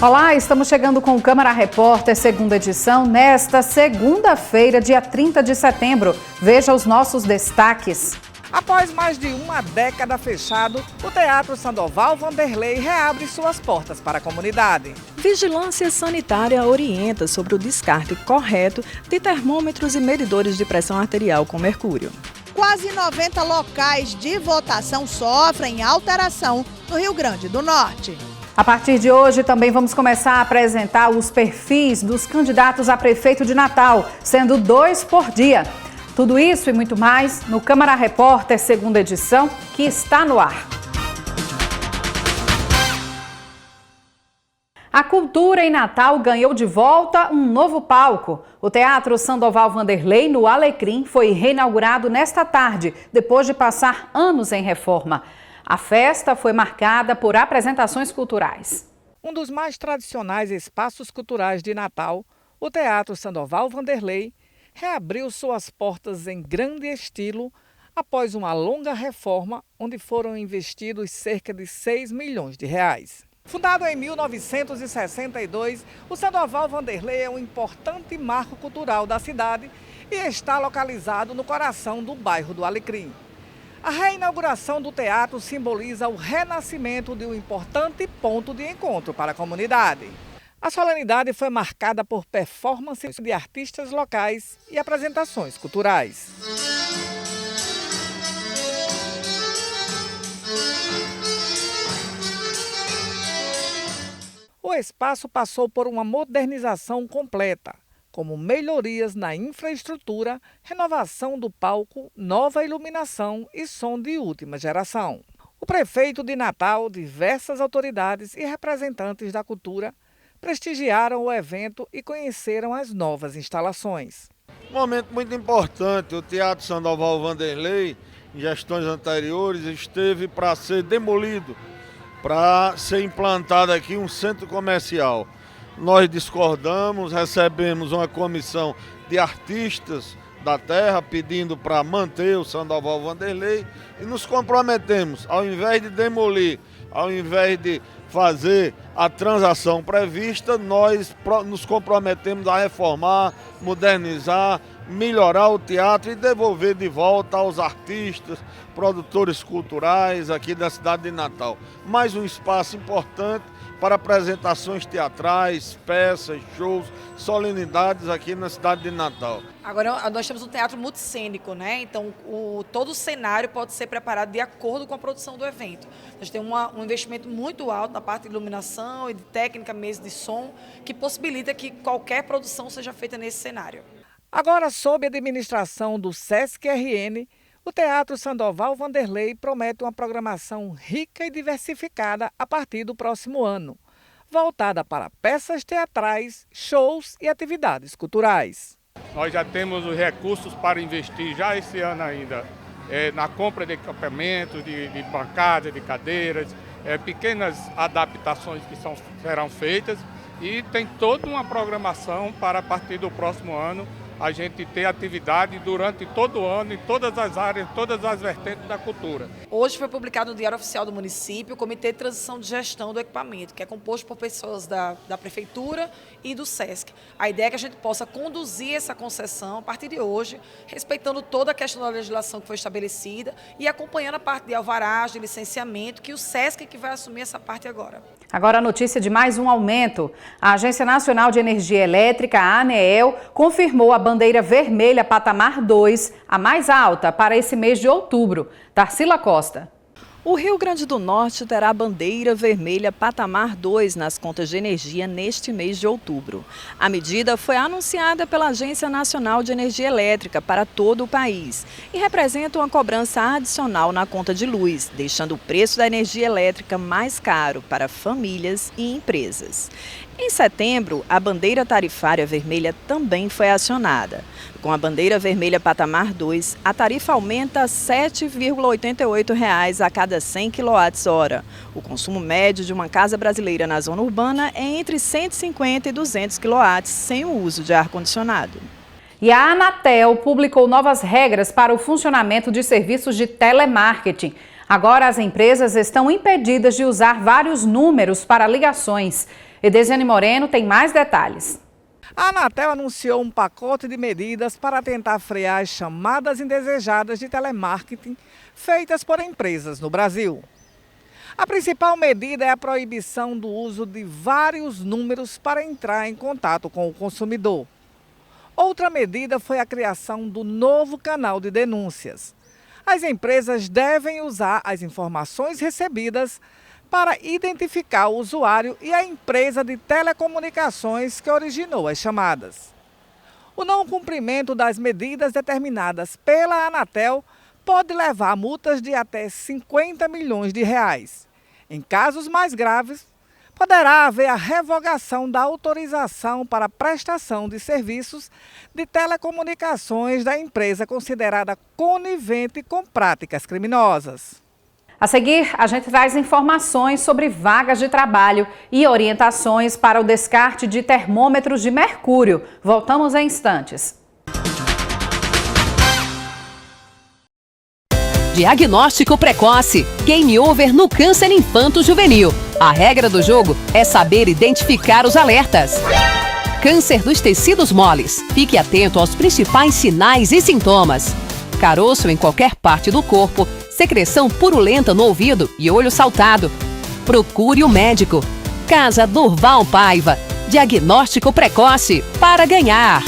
Olá, estamos chegando com o Câmara Repórter, segunda edição, nesta segunda-feira, dia 30 de setembro. Veja os nossos destaques. Após mais de uma década fechado, o Teatro Sandoval Vanderlei reabre suas portas para a comunidade. Vigilância Sanitária orienta sobre o descarte correto de termômetros e medidores de pressão arterial com mercúrio. Quase 90 locais de votação sofrem alteração no Rio Grande do Norte. A partir de hoje, também vamos começar a apresentar os perfis dos candidatos a prefeito de Natal, sendo 2 por dia. Tudo isso e muito mais no Câmara Repórter, segunda edição, que está no ar. A cultura em Natal ganhou de volta um novo palco. O Teatro Sandoval Vanderlei, no Alecrim, foi reinaugurado nesta tarde, depois de passar anos em reforma. A festa foi marcada por apresentações culturais. Um dos mais tradicionais espaços culturais de Natal, o Teatro Sandoval Vanderlei, reabriu suas portas em grande estilo após uma longa reforma onde foram investidos cerca de 6 milhões de reais. Fundado em 1962, o Sandoval Vanderlei é um importante marco cultural da cidade e está localizado no coração do bairro do Alecrim. A reinauguração do teatro simboliza o renascimento de um importante ponto de encontro para a comunidade. A solenidade foi marcada por performances de artistas locais e apresentações culturais. O espaço passou por uma modernização completa, como melhorias na infraestrutura, renovação do palco, nova iluminação e som de última geração. O prefeito de Natal, diversas autoridades e representantes da cultura prestigiaram o evento e conheceram as novas instalações. Um momento muito importante, o Teatro Sandoval Vanderlei, em gestões anteriores, esteve para ser demolido, para ser implantado aqui um centro comercial. Nós discordamos, recebemos uma comissão de artistas da terra pedindo para manter o Sandoval Vanderlei e nos comprometemos, ao invés de demolir, ao invés de fazer a transação prevista, nós nos comprometemos a reformar, modernizar, melhorar o teatro e devolver de volta aos artistas, produtores culturais aqui da cidade de Natal. Mais um espaço importante para apresentações teatrais, peças, shows, solenidades aqui na cidade de Natal. Agora nós temos um teatro multicênico, né? Então todo o cenário pode ser preparado de acordo com a produção do evento. Nós temos um investimento muito alto na parte de iluminação e de técnica mesmo de som, que possibilita que qualquer produção seja feita nesse cenário. Agora, sob a administração do SESC-RN, o Teatro Sandoval Vanderlei promete uma programação rica e diversificada a partir do próximo ano, voltada para peças teatrais, shows e atividades culturais. Nós já temos os recursos para investir já esse ano ainda na compra de equipamentos, de bancadas, de cadeiras, pequenas adaptações que serão feitas e tem toda uma programação para a partir do próximo ano a gente ter atividade durante todo o ano em todas as áreas, todas as vertentes da cultura. Hoje foi publicado no Diário Oficial do Município o Comitê de Transição de Gestão do Equipamento, que é composto por pessoas da Prefeitura e do SESC. A ideia é que a gente possa conduzir essa concessão a partir de hoje, respeitando toda a questão da legislação que foi estabelecida e acompanhando a parte de alvarás, de licenciamento, que o SESC que vai assumir essa parte agora. Agora a notícia de mais um aumento. A Agência Nacional de Energia Elétrica, a ANEEL, confirmou a bandeira vermelha patamar 2, a mais alta para esse mês de outubro. Tarsila Costa. O Rio Grande do Norte terá a bandeira vermelha patamar 2 nas contas de energia neste mês de outubro. A medida foi anunciada pela Agência Nacional de Energia Elétrica para todo o país e representa uma cobrança adicional na conta de luz, deixando o preço da energia elétrica mais caro para famílias e empresas. Em setembro, a bandeira tarifária vermelha também foi acionada. Com a bandeira vermelha patamar 2, a tarifa aumenta a R$ 7,88 a cada 100 kWh. O consumo médio de uma casa brasileira na zona urbana é entre 150 e 200 kW sem o uso de ar-condicionado. E a Anatel publicou novas regras para o funcionamento de serviços de telemarketing. Agora as empresas estão impedidas de usar vários números para ligações. Edesiane Moreno tem mais detalhes. A Anatel anunciou um pacote de medidas para tentar frear as chamadas indesejadas de telemarketing feitas por empresas no Brasil. A principal medida é a proibição do uso de vários números para entrar em contato com o consumidor. Outra medida foi a criação do novo canal de denúncias. As empresas devem usar as informações recebidas para identificar o usuário e a empresa de telecomunicações que originou as chamadas. O não cumprimento das medidas determinadas pela Anatel pode levar a multas de até 50 milhões de reais. Em casos mais graves, poderá haver a revogação da autorização para prestação de serviços de telecomunicações da empresa considerada conivente com práticas criminosas. A seguir, a gente traz informações sobre vagas de trabalho e orientações para o descarte de termômetros de mercúrio. Voltamos em instantes. Diagnóstico precoce. Game over no câncer infanto-juvenil. A regra do jogo é saber identificar os alertas. Câncer dos tecidos moles. Fique atento aos principais sinais e sintomas. Caroço em qualquer parte do corpo, secreção purulenta no ouvido e olho saltado. Procure o médico. Casa Durval Paiva. Diagnóstico precoce para ganhar.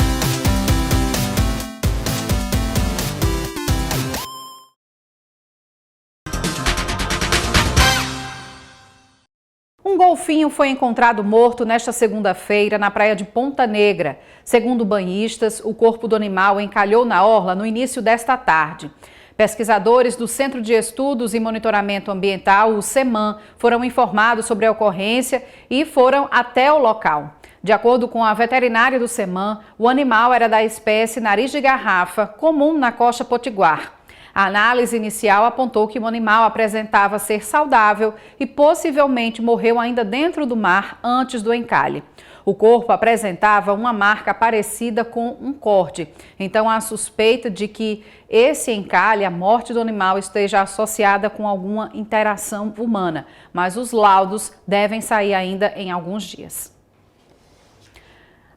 Um golfinho foi encontrado morto nesta segunda-feira na praia de Ponta Negra. Segundo banhistas, o corpo do animal encalhou na orla no início desta tarde. Pesquisadores do Centro de Estudos e Monitoramento Ambiental, o CEMAM, foram informados sobre a ocorrência e foram até o local. De acordo com a veterinária do CEMAM, o animal era da espécie nariz de garrafa, comum na costa potiguar. A análise inicial apontou que o animal apresentava ser saudável e possivelmente morreu ainda dentro do mar antes do encalhe. O corpo apresentava uma marca parecida com um corte. Então, há suspeita de que esse encalhe, a morte do animal, esteja associada com alguma interação humana. Mas os laudos devem sair ainda em alguns dias.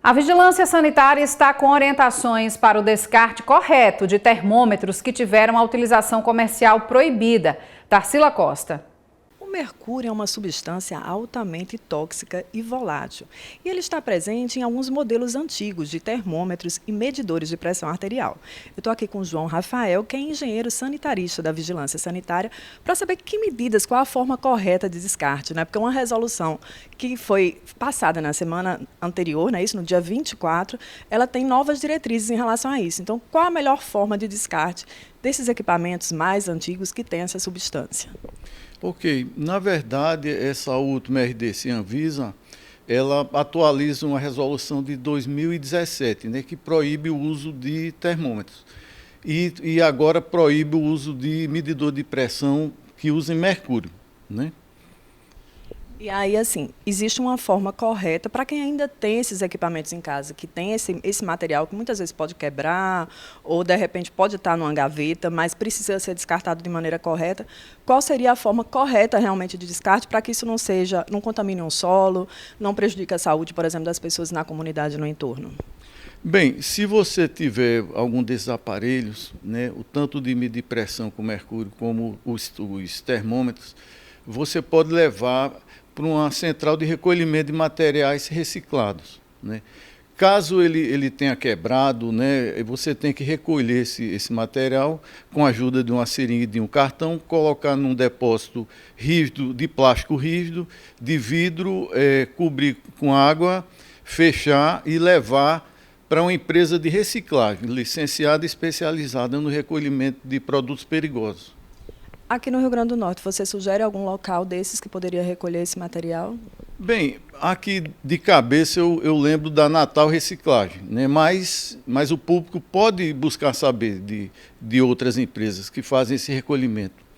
A Vigilância Sanitária está com orientações para o descarte correto de termômetros que tiveram a utilização comercial proibida. Tarsila Costa. O mercúrio é uma substância altamente tóxica e volátil. E ele está presente em alguns modelos antigos de termômetros e medidores de pressão arterial. Eu estou aqui com o João Rafael, que é engenheiro sanitarista da Vigilância Sanitária, para saber que medidas, qual a forma correta de descarte, né? Porque uma resolução que foi passada na semana anterior, né, isso, no dia 24, ela tem novas diretrizes em relação a isso. Então, qual a melhor forma de descarte desses equipamentos mais antigos que têm essa substância? Ok, na verdade, essa última RDC Anvisa, ela atualiza uma resolução de 2017, né, que proíbe o uso de termômetros. E agora proíbe o uso de medidor de pressão que usem mercúrio, né? E aí, assim, existe uma forma correta para quem ainda tem esses equipamentos em casa, que tem esse material que muitas vezes pode quebrar ou, de repente, pode estar numa gaveta, mas precisa ser descartado de maneira correta. Qual seria a forma correta realmente de descarte para que isso não contamine um solo, não prejudique a saúde, por exemplo, das pessoas na comunidade no entorno? Bem, se você tiver algum desses aparelhos, né, o tanto de medir pressão com mercúrio como os termômetros, você pode levar para uma central de recolhimento de materiais reciclados, né? Caso ele tenha quebrado, né, você tem que recolher esse material com a ajuda de uma seringa e de um cartão, colocar num depósito rígido, de plástico rígido, de vidro, cobrir com água, fechar e levar para uma empresa de reciclagem, licenciada e especializada no recolhimento de produtos perigosos. Aqui no Rio Grande do Norte, você sugere algum local desses que poderia recolher esse material? Bem, aqui de cabeça eu lembro da Natal Reciclagem, né? Mas o público pode buscar saber de outras empresas que fazem esse recolhimento.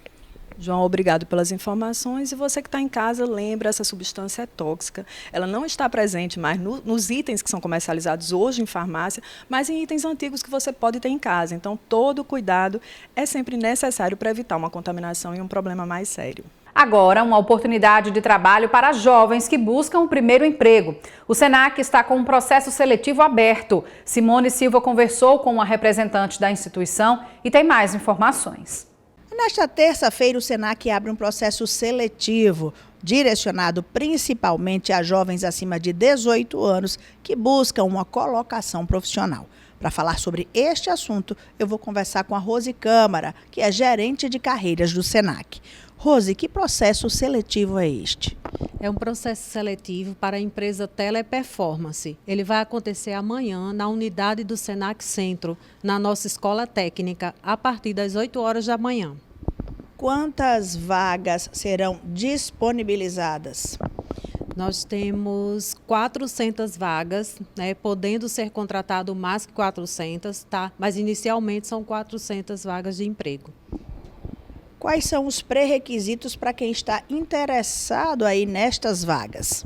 João, obrigado pelas informações. E você que está em casa, lembra, essa substância é tóxica. Ela não está presente mais nos itens que são comercializados hoje em farmácia, mas em itens antigos que você pode ter em casa. Então, todo cuidado é sempre necessário para evitar uma contaminação e um problema mais sério. Agora, uma oportunidade de trabalho para jovens que buscam o primeiro emprego. O SENAC está com um processo seletivo aberto. Simone Silva conversou com uma representante da instituição e tem mais informações. Nesta terça-feira, o SENAC abre um processo seletivo, direcionado principalmente a jovens acima de 18 anos que buscam uma colocação profissional. Para falar sobre este assunto, eu vou conversar com a Rose Câmara, que é gerente de carreiras do SENAC. Rose, que processo seletivo é este? É um processo seletivo para a empresa Teleperformance. Ele vai acontecer amanhã na unidade do SENAC Centro, na nossa escola técnica, a partir das 8 horas da manhã. Quantas vagas serão disponibilizadas? Nós temos 400 vagas, né, podendo ser contratado mais que 400, tá? Mas inicialmente são 400 vagas de emprego. Quais são os pré-requisitos para quem está interessado aí nestas vagas?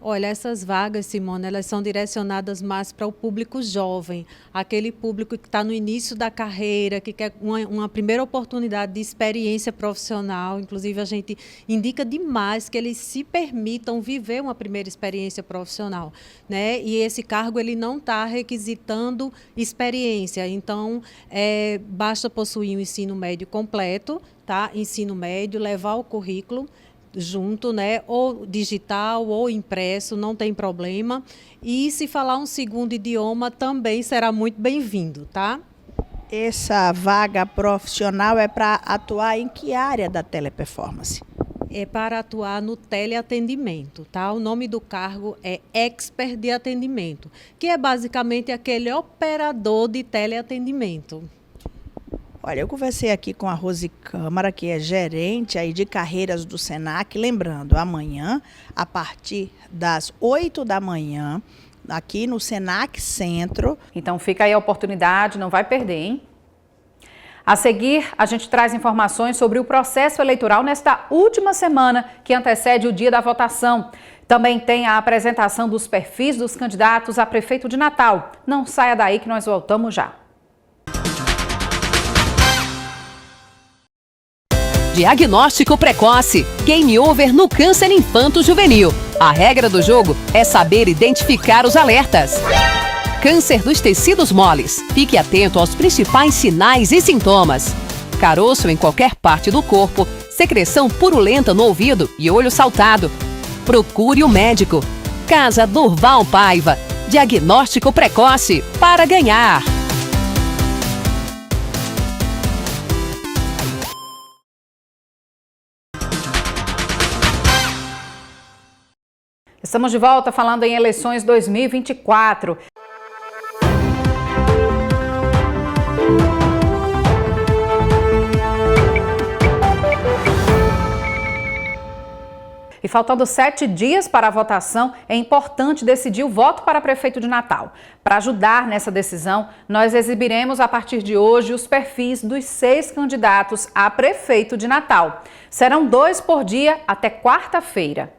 Olha, essas vagas, Simone, elas são direcionadas mais para o público jovem, aquele público que está no início da carreira, que quer uma primeira oportunidade de experiência profissional. Inclusive, a gente indica demais que eles se permitam viver uma primeira experiência profissional, né? E esse cargo ele não está requisitando experiência, então basta possuir um ensino médio completo, tá? Ensino médio, levar o currículo junto, né, ou digital ou impresso, não tem problema. E se falar um segundo idioma também será muito bem-vindo, tá? Essa vaga profissional é para atuar em que área da Teleperformance? É para atuar no teleatendimento, tá? O nome do cargo é Expert de Atendimento, que é basicamente aquele operador de teleatendimento. Olha, eu conversei aqui com a Rose Câmara, que é gerente aí de carreiras do SENAC. Lembrando, amanhã, a partir das 8 da manhã, aqui no SENAC Centro. Então fica aí a oportunidade, não vai perder, hein? A seguir, a gente traz informações sobre o processo eleitoral nesta última semana que antecede o dia da votação. Também tem a apresentação dos perfis dos candidatos a prefeito de Natal. Não saia daí que nós voltamos já. Diagnóstico precoce. Game over no câncer infanto-juvenil. A regra do jogo é saber identificar os alertas. Câncer dos tecidos moles. Fique atento aos principais sinais e sintomas. Caroço em qualquer parte do corpo, secreção purulenta no ouvido e olho saltado. Procure o médico. Casa Durval Paiva. Diagnóstico precoce para ganhar. Estamos de volta falando em eleições 2024. E faltando 7 dias para a votação, é importante decidir o voto para prefeito de Natal. Para ajudar nessa decisão, nós exibiremos a partir de hoje os perfis dos 6 candidatos a prefeito de Natal. Serão 2 por dia até quarta-feira.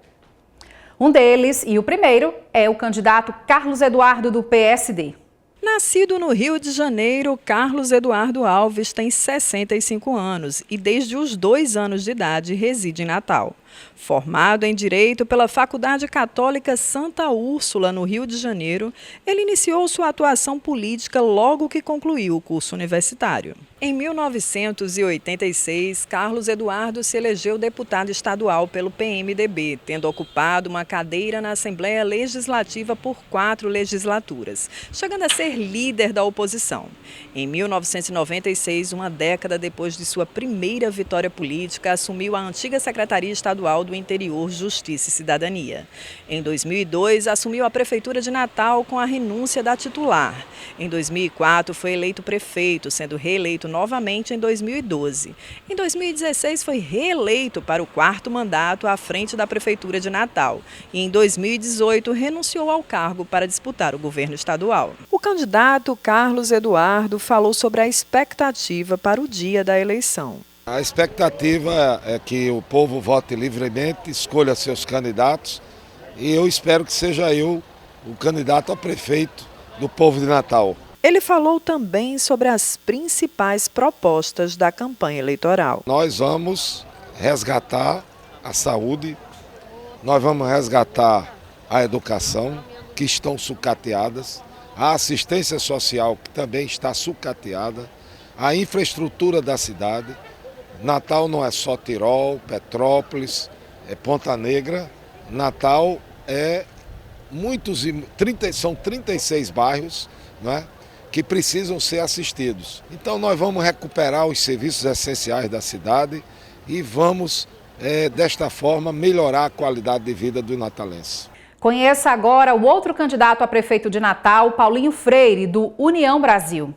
Um deles, e o primeiro, é o candidato Carlos Eduardo, do PSD. Nascido no Rio de Janeiro, Carlos Eduardo Alves tem 65 anos e desde os 2 anos de idade reside em Natal. Formado em Direito pela Faculdade Católica Santa Úrsula, no Rio de Janeiro, ele iniciou sua atuação política logo que concluiu o curso universitário. Em 1986, Carlos Eduardo se elegeu deputado estadual pelo PMDB, tendo ocupado uma cadeira na Assembleia Legislativa por 4 legislaturas, chegando a ser líder da oposição. Em 1996, uma década depois de sua primeira vitória política, assumiu a antiga Secretaria Estadual do Interior, Justiça e Cidadania. Em 2002, assumiu a Prefeitura de Natal com a renúncia da titular. Em 2004, foi eleito prefeito, sendo reeleito novamente em 2012. Em 2016, foi reeleito para o 4º mandato à frente da Prefeitura de Natal. E em 2018, renunciou ao cargo para disputar o governo estadual. O candidato Carlos Eduardo falou sobre a expectativa para o dia da eleição. A expectativa é que o povo vote livremente, escolha seus candidatos e eu espero que seja eu o candidato a prefeito do povo de Natal. Ele falou também sobre as principais propostas da campanha eleitoral. Nós vamos resgatar a saúde, nós vamos resgatar a educação, que estão sucateadas, a assistência social, que também está sucateada, a infraestrutura da cidade. Natal não é só Tirol, Petrópolis, é Ponta Negra. Natal é são 36 bairros, não é, que precisam ser assistidos. Então nós vamos recuperar os serviços essenciais da cidade e vamos, desta forma, melhorar a qualidade de vida do natalense. Conheça agora o outro candidato a prefeito de Natal, Paulinho Freire, do União Brasil.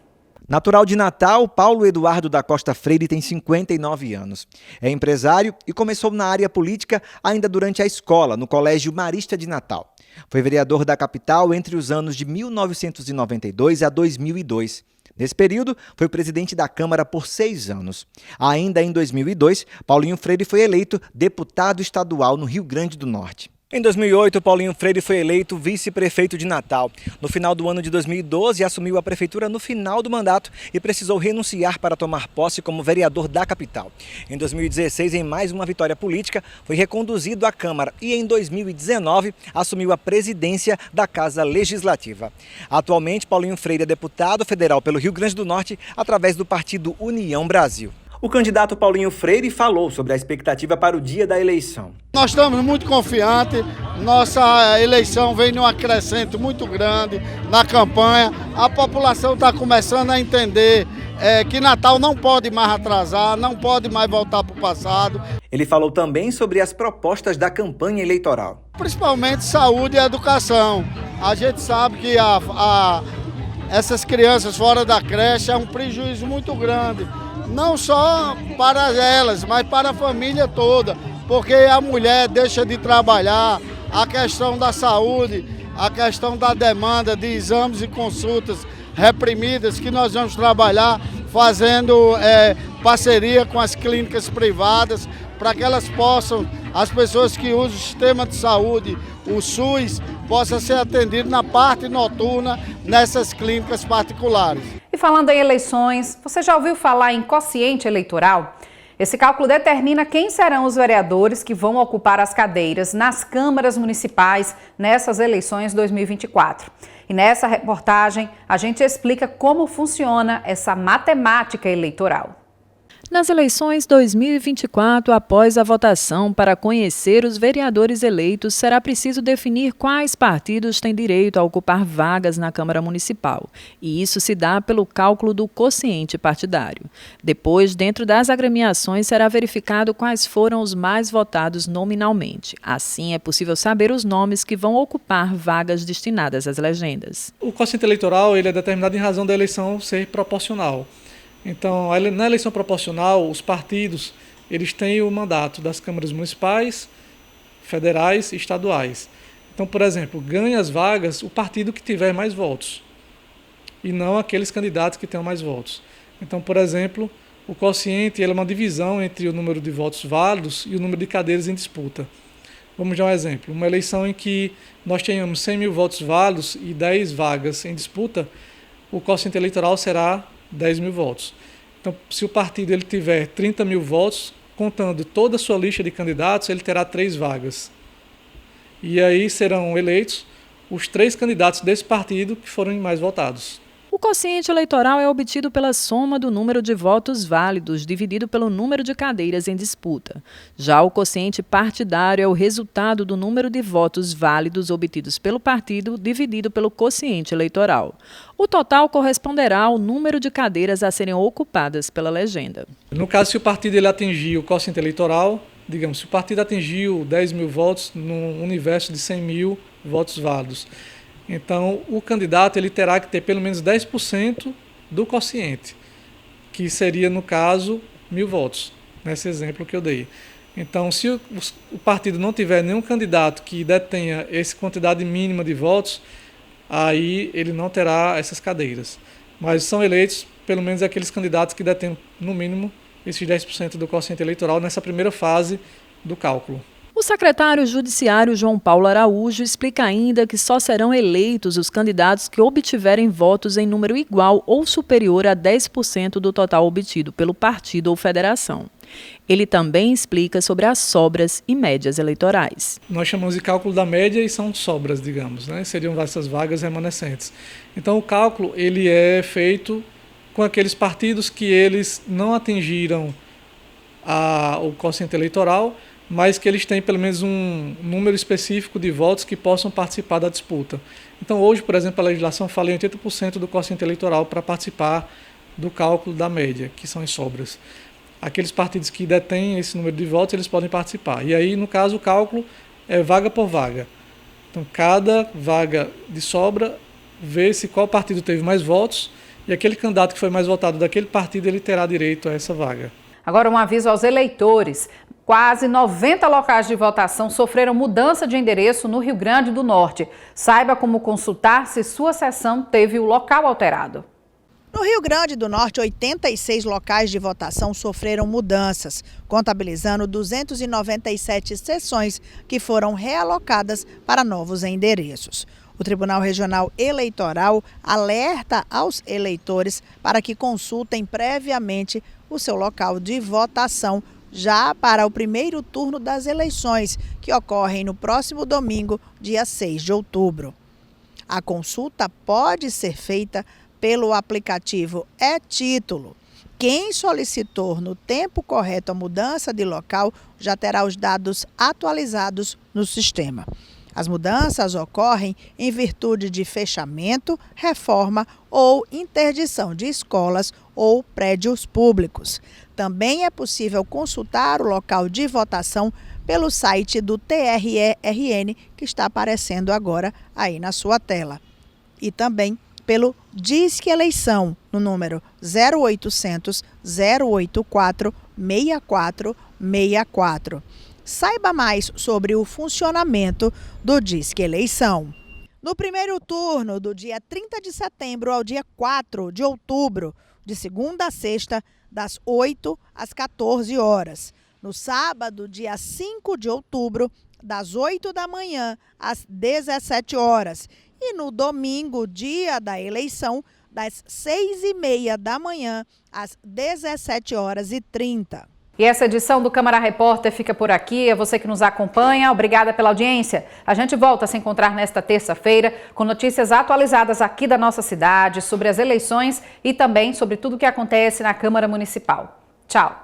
Natural de Natal, Paulo Eduardo da Costa Freire tem 59 anos. É empresário e começou na área política ainda durante a escola, no Colégio Marista de Natal. Foi vereador da capital entre os anos de 1992 a 2002. Nesse período, foi presidente da Câmara por 6 anos. Ainda em 2002, Paulinho Freire foi eleito deputado estadual no Rio Grande do Norte. Em 2008, Paulinho Freire foi eleito vice-prefeito de Natal. No final do ano de 2012, assumiu a prefeitura no final do mandato e precisou renunciar para tomar posse como vereador da capital. Em 2016, em mais uma vitória política, foi reconduzido à Câmara e em 2019 assumiu a presidência da Casa Legislativa. Atualmente, Paulinho Freire é deputado federal pelo Rio Grande do Norte através do partido União Brasil. O candidato Paulinho Freire falou sobre a expectativa para o dia da eleição. Nós estamos muito confiantes, nossa eleição vem num acrescento muito grande na campanha. A população está começando a entender que Natal não pode mais atrasar, não pode mais voltar para o passado. Ele falou também sobre as propostas da campanha eleitoral. Principalmente saúde e educação. A gente sabe que essas crianças fora da creche é um prejuízo muito grande. Não só para elas, mas para a família toda, porque a mulher deixa de trabalhar, a questão da saúde, a questão da demanda de exames e consultas reprimidas, que nós vamos trabalhar fazendo parceria com as clínicas privadas, para que elas possam, as pessoas que usam o sistema de saúde, o SUS, possa ser atendido na parte noturna nessas clínicas particulares. E falando em eleições, você já ouviu falar em quociente eleitoral? Esse cálculo determina quem serão os vereadores que vão ocupar as cadeiras nas câmaras municipais nessas eleições 2024. E nessa reportagem, a gente explica como funciona essa matemática eleitoral. Nas eleições 2024, após a votação para conhecer os vereadores eleitos, será preciso definir quais partidos têm direito a ocupar vagas na Câmara Municipal. E isso se dá pelo cálculo do quociente partidário. Depois, dentro das agremiações, será verificado quais foram os mais votados nominalmente. Assim, é possível saber os nomes que vão ocupar vagas destinadas às legendas. O quociente eleitoral ele é determinado em razão da eleição ser proporcional. Então, na eleição proporcional, os partidos eles têm o mandato das câmaras municipais, federais e estaduais. Então, por exemplo, ganha as vagas o partido que tiver mais votos e não aqueles candidatos que tenham mais votos. Então, por exemplo, o quociente é uma divisão entre o número de votos válidos e o número de cadeiras em disputa. Vamos dar um exemplo. Uma eleição em que nós tenhamos 100 mil votos válidos e 10 vagas em disputa, o quociente eleitoral será 10 mil votos. Então, se o partido ele tiver 30 mil votos, contando toda a sua lista de candidatos, ele terá 3 vagas. E aí serão eleitos os 3 candidatos desse partido que forem mais votados. O quociente eleitoral é obtido pela soma do número de votos válidos dividido pelo número de cadeiras em disputa. Já o quociente partidário é o resultado do número de votos válidos obtidos pelo partido dividido pelo quociente eleitoral. O total corresponderá ao número de cadeiras a serem ocupadas pela legenda. No caso, se o partido ele atingir o quociente eleitoral, digamos, se o partido atingiu 10 mil votos num universo de 100 mil votos válidos, então, o candidato ele terá que ter pelo menos 10% do quociente, que seria, no caso, 1.000 votos, nesse exemplo que eu dei. Então, se o partido não tiver nenhum candidato que detenha essa quantidade mínima de votos, aí ele não terá essas cadeiras. Mas são eleitos pelo menos aqueles candidatos que detêm, no mínimo, esses 10% do quociente eleitoral nessa primeira fase do cálculo. O secretário judiciário João Paulo Araújo explica ainda que só serão eleitos os candidatos que obtiverem votos em número igual ou superior a 10% do total obtido pelo partido ou federação. Ele também explica sobre as sobras e médias eleitorais. Nós chamamos de cálculo da média e são sobras, digamos, né? Seriam essas vagas remanescentes. Então o cálculo ele é feito com aqueles partidos que eles não atingiram o quociente eleitoral, mas que eles têm pelo menos um número específico de votos que possam participar da disputa. Então hoje, por exemplo, a legislação fala em 80% do quociente eleitoral para participar do cálculo da média, que são as sobras. Aqueles partidos que detêm esse número de votos, eles podem participar. E aí, no caso, o cálculo é vaga por vaga. Então, cada vaga de sobra, vê-se qual partido teve mais votos e aquele candidato que foi mais votado daquele partido, ele terá direito a essa vaga. Agora, um aviso aos eleitores. Quase 90 locais de votação sofreram mudança de endereço no Rio Grande do Norte. Saiba como consultar se sua sessão teve o local alterado. No Rio Grande do Norte, 86 locais de votação sofreram mudanças, contabilizando 297 sessões que foram realocadas para novos endereços. O Tribunal Regional Eleitoral alerta aos eleitores para que consultem previamente o seu local de votação já para o primeiro turno das eleições, que ocorrem no próximo domingo, dia 6 de outubro. A consulta pode ser feita pelo aplicativo e-Título. Quem solicitou no tempo correto a mudança de local já terá os dados atualizados no sistema. As mudanças ocorrem em virtude de fechamento, reforma ou interdição de escolas ou prédios públicos. Também é possível consultar o local de votação pelo site do TRE-RN, que está aparecendo agora aí na sua tela. E também pelo Disque Eleição, no número 0800 084 6464. Saiba mais sobre o funcionamento do Disque Eleição. No primeiro turno, do dia 30 de setembro ao dia 4 de outubro, de segunda a sexta, das 8 às 14 horas. No sábado, dia 5 de outubro, das 8 da manhã às 17 horas. E no domingo, dia da eleição, das 6h30 da manhã às 17h30. E essa edição do Câmara Repórter fica por aqui. É você que nos acompanha. Obrigada pela audiência. A gente volta a se encontrar nesta terça-feira com notícias atualizadas aqui da nossa cidade, sobre as eleições e também sobre tudo o que acontece na Câmara Municipal. Tchau!